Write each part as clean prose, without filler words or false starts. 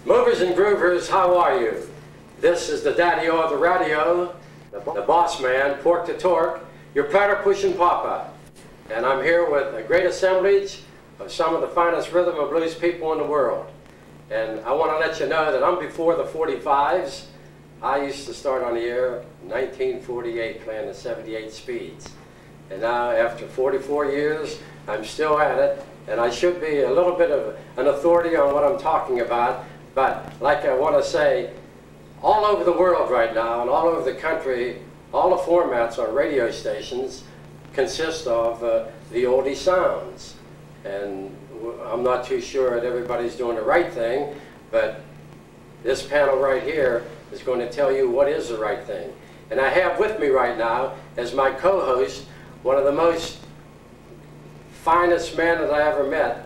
Movers and groovers, how are you? This is the daddy-o of the radio, the boss man, Pork the Torque, your platter-pushing papa. And I'm here with a great assemblage of some of the finest rhythm and blues people in the world. And I want to let you know that I'm before the 45s. I used to start on the air in 1948 playing the 78 speeds. And now after 44 years, I'm still at it. And I should be a little bit of an authority on what I'm talking about. But like I want to say, all over the world right now and all over the country, all the formats on radio stations consist of the oldie sounds. And I'm not too sure that everybody's doing the right thing, but this panel right here is going to tell you what is the right thing. And I have with me right now as my co-host one of the most finest men that I ever met.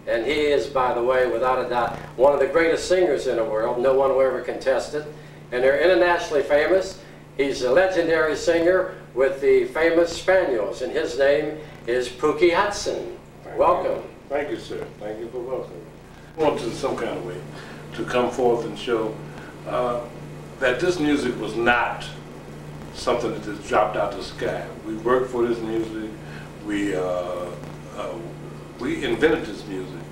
And he is, by the way, without a doubt, one of the greatest singers in the world. No one will ever contest it. And they're internationally famous. He's a legendary singer with the famous Spaniels, and his name is Pookie Hudson. Welcome. Thank you, sir. Thank you for welcoming me. I want to, some kind of way, to come forth and show that this music was not something that just dropped out of the sky. We worked for this music. We invented this music,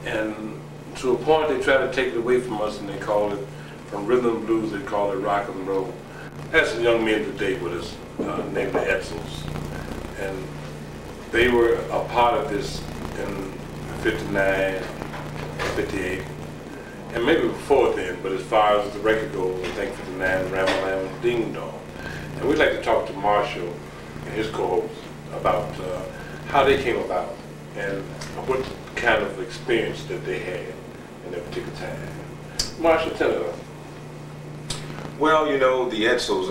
and to a point they try to take it away from us, and they call it, from rhythm and blues, they call it rock and roll. I had some young men today with us named the Edsels, and they were a part of this in 59, 58, and maybe before then, but as far as the record goes, I think 59, Ram-a-Lam Ding Dong. And we'd like to talk to Marshall and his co-hosts about how they came about and what kind of experience that they had in that particular time. Marshall, tell us. Well, you know, the Edsels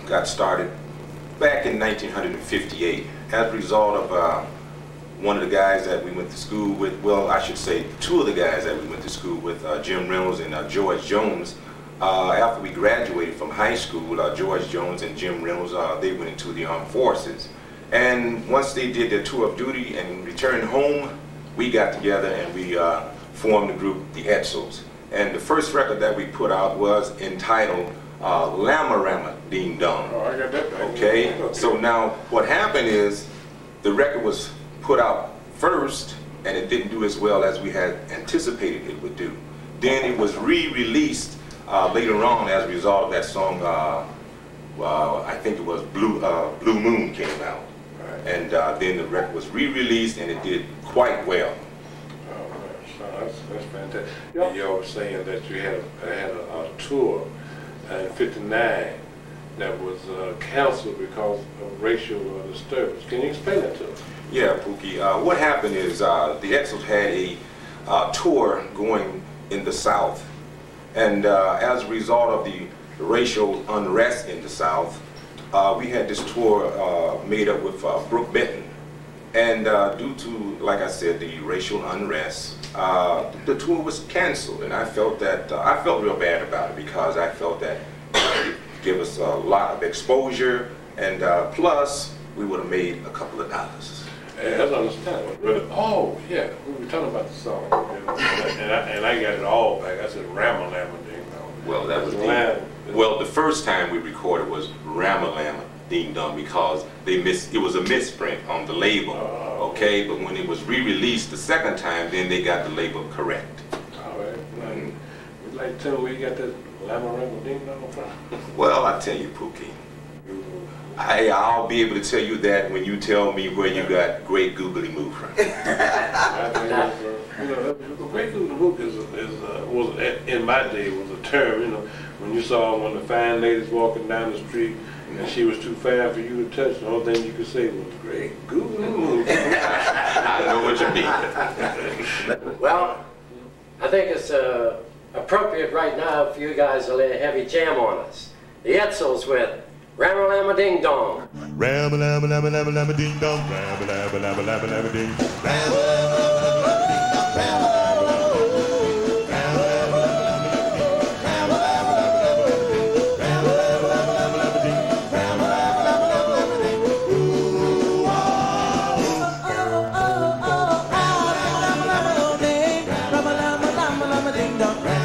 got started back in 1958 as a result of one of the guys that we went to school with, well, I should say two of the guys that we went to school with, Jim Reynolds and George Jones. After we graduated from high school, George Jones and Jim Reynolds, they went into the armed forces. And once they did their tour of duty and returned home, we got together and we formed the group, the Edsels. And the first record that we put out was entitled Lam-a-Ram Ding Dong. Oh, I got that. Okay, so now what happened is the record was put out first and it didn't do as well as we had anticipated it would do. Then it was re-released later on as a result of that song, I think it was Blue Moon came out. And then the record was re-released and it did quite well. Oh, that's fantastic. Yep. You were saying that you had a tour in '59 that was canceled because of racial disturbance. Can you explain that to us? Yeah, Pookie. What happened is the Edsels had a tour going in the South. And as a result of the racial unrest in the South, we had this tour made up with Brook Benton. And due to, like I said, the racial unrest, the tour was canceled. And I felt that, I felt real bad about it because I felt that it would give us a lot of exposure, and plus, we would have made a couple of dollars. That's understandable. Oh, yeah, we were talking about the song, and I got it all back. I said Ram-a-Lam Ding Dong. Well, that was the first time we recorded was Ram-a-Lam Ding Dong because it was a misprint on the label, okay? But when it was re-released the second time, then they got the label correct. All right. Would you like to tell me where you got that Lam-a-Ram Ding Dong from? Well, I tell you, Pookie. I'll be able to tell you that when you tell me where you got Great Googly Moo from. Great Googly Moo was in my day was a term. You know, when you saw one of the fine ladies walking down the street and she was too fast for you to touch, the only thing you could say was Great Googly Moo. I know what you mean. Well, I think it's appropriate right now for you guys to lay a heavy jam on us. The Edsels with Ram-a-Lam Ding Dong. Ram-a-lam-a-lam-a-lam-a-lam-a Ding Dong. Ram-a-lam-a-lam-a-lam-a-lam-a-ding. Ding dong.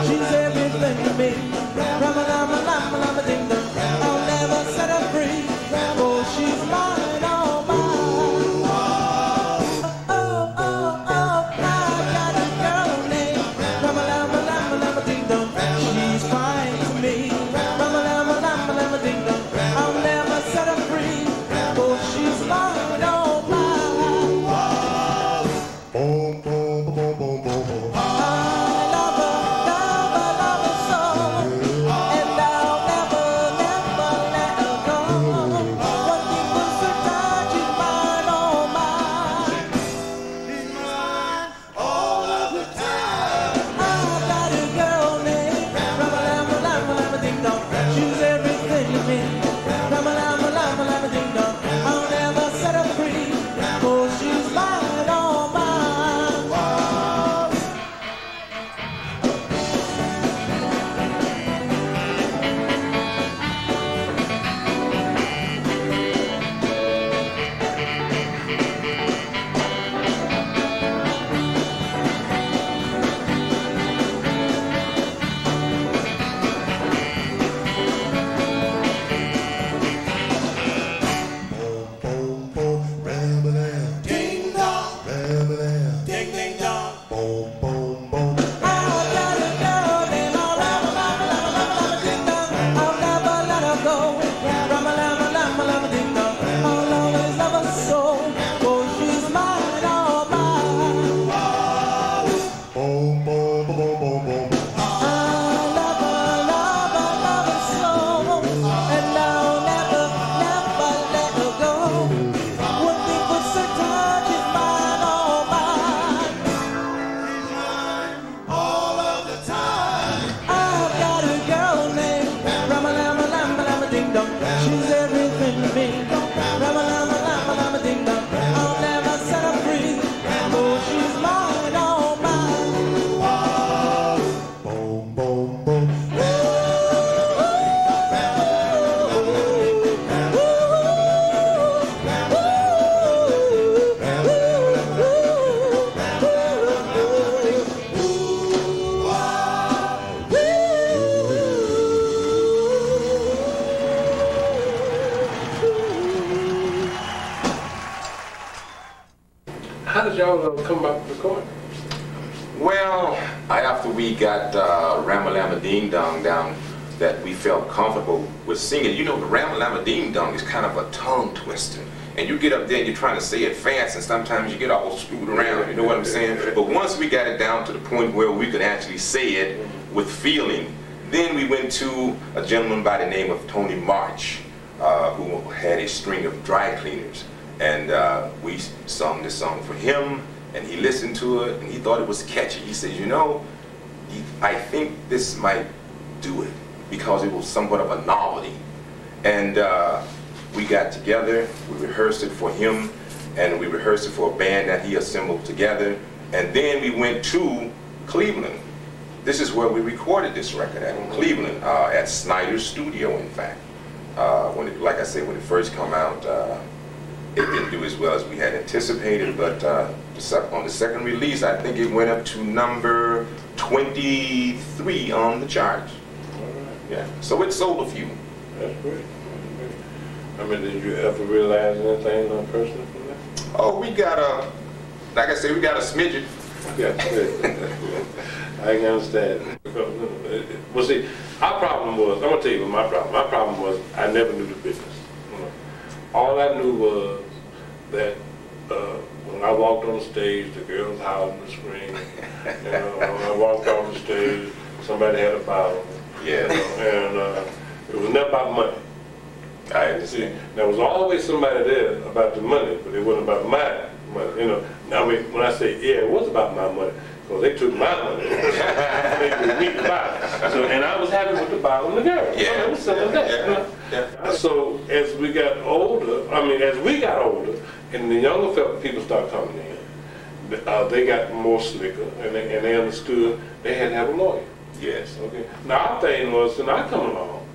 to come out and record? Well, after we got Ramalama Ding Dong down, that we felt comfortable with singing. You know, the Ramalama Ding Dong is kind of a tongue twister. And you get up there and you're trying to say it fast, and sometimes you get all screwed around, you know what I'm saying? But once we got it down to the point where we could actually say it with feeling, then we went to a gentleman by the name of Tony March, who had a string of dry cleaners. And we sung this song for him, and he listened to it, and he thought it was catchy. He said, you know, I think this might do it, because it was somewhat of a novelty. And we got together, we rehearsed it for him, and we rehearsed it for a band that he assembled together. And then we went to Cleveland. This is where we recorded this record at, in Cleveland, at Snyder's studio, in fact. Like I said, when it first came out, it didn't do as well as we had anticipated, but on the second release, I think it went up to number 23 on the charts. Yeah, so it sold a few. That's great. I mean, did you ever realize anything personally from that? Oh, we got like I said, we got a smidget. Yeah, I can understand. Well, see, our problem was, I'm going to tell you what my problem. My problem was I never knew the business. All I knew was that when I walked on stage, the girls howled and screamed. When I walked off the stage, somebody had a bottle. Yeah. And it was never about money. I understand. There was always somebody there about the money, but it wasn't about my money. You know, I mean, when I say yeah, it was about my money, because they took my money. They me to buy it. So, and I was happy with the bottle and the girl. Yeah. It was simple as that. Yeah. You know? Yeah. So as we got older, and the younger people started coming in, they got more slicker, and they understood they had to have a lawyer. Yes. Okay. Now our thing was, when I come along,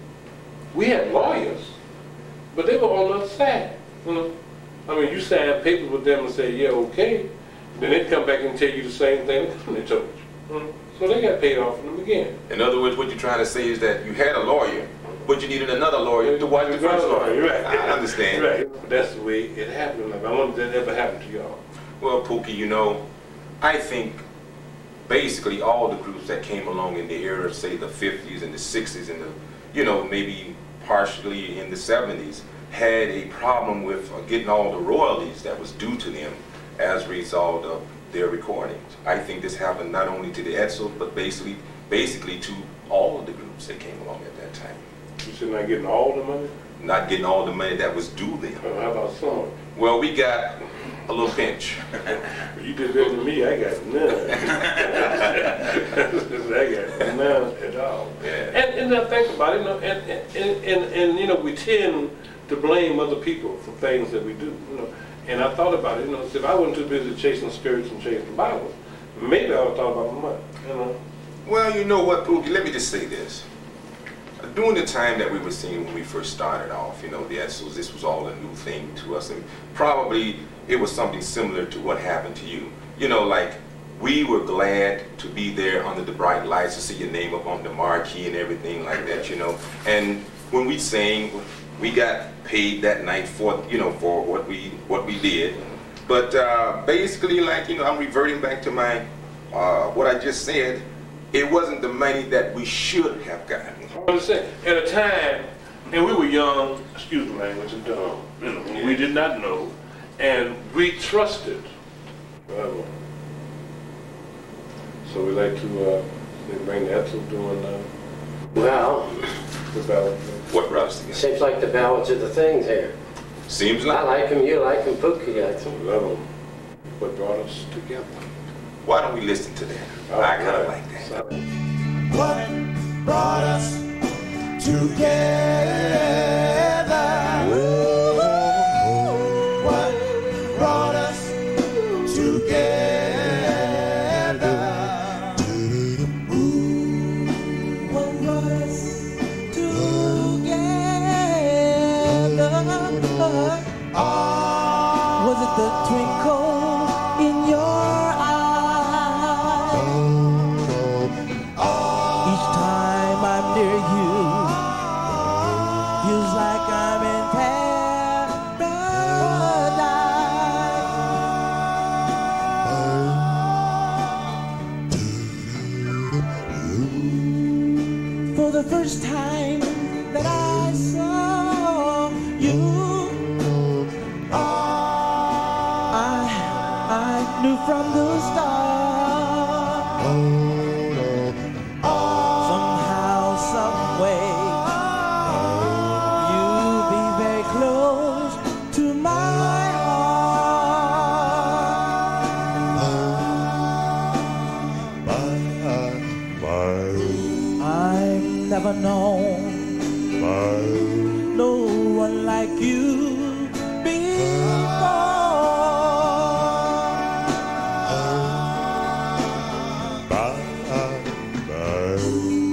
we had lawyers, but they were on the other side. You know, I mean, you sign papers with them and say, yeah, okay, then they come back and tell you the same thing they told you. So they got paid off from the beginning. In other words, what you're trying to say is that you had a lawyer, but you needed another lawyer to watch the first lawyer. You're right. I understand. Right. That's the way it happened. Like, I wonder if that ever happened to y'all. Well, Pookie, you know, I think basically all the groups that came along in the era, say the 50s and the 60s and the, you know, maybe partially in the 70s, had a problem with getting all the royalties that was due to them as a result of their recordings. I think this happened not only to the Edsels, but basically to all of the groups that came along at that time. You said not getting all the money? Not getting all the money that was due them. How about some? Well, we got a little pinch. You did better than me. I got none. I got none at all. Yeah. And I think about it, you know, and you know, we tend to blame other people for things that we do, you know. And I thought about it, you know, if I wasn't too busy chasing skirts and chasing the Bible, maybe I would have thought about my money, you know. Well, you know what, Pookie, let me just say this. During the time that we were singing when we first started off, you know, the Edsels, this was all a new thing to us, and probably it was something similar to what happened to you. You know, like, we were glad to be there under the bright lights, to see your name up on the marquee and everything like that, you know. And when we sang, we got paid that night for, you know, for what we did. But basically, like, you know, I'm reverting back to my, what I just said. It wasn't the money that we should have gotten. I understand. At a time, and we were young, excuse the language, and dumb, you know, we did not know, and we trusted. So we like to bring the Edsel doing Well, the ballad. What brought us together? seems like the balance of the things here. Seems I like. like him, you like him, Pookie likes him. Love them. What brought us together. Why don't we listen to that? I kind of like that. What brought us together? What brought us together? What brought us together? Was it the twinkle in your eye? Each time I'm near you, for the first time that I saw you, I knew from the start, somehow, some way, you'll be very close to my heart. I've never known no one like you before.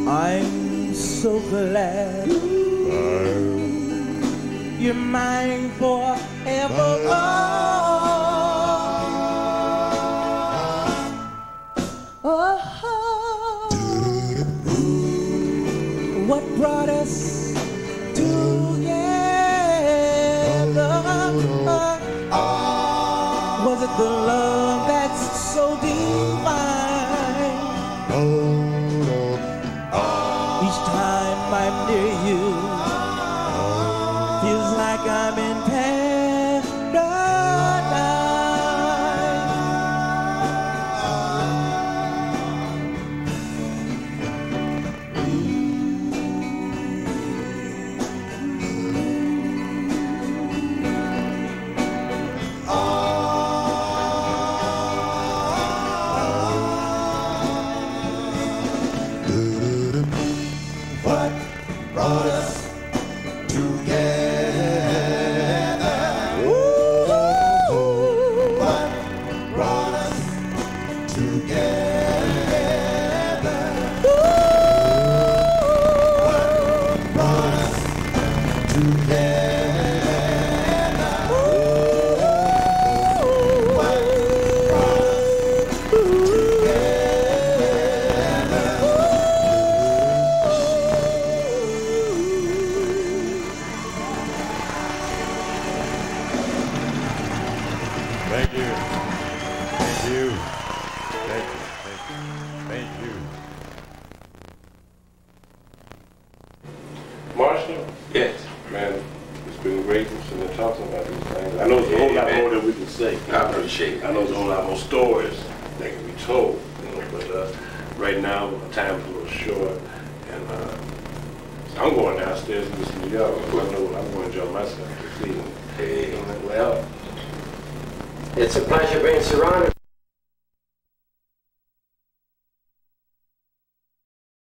I'm so glad you're mine forever. What brought us together? Was it the love that's so divine? Each time I'm near you, feels like I'm in what brought us together? What brought us together? What brought us together? What brought us Thank you. Thank you. Thank you. Thank you. Thank you. Marshall, Yes. man, it's been great sitting and talking about these things. I know there's a whole lot more that we can say. I appreciate it. I know there's a whole lot more stories that can be told, you know, but right now, my time is a little short, and so I'm going downstairs and listen to y'all. I know I'm going to enjoy myself this evening. Well, it's a pleasure being surrounded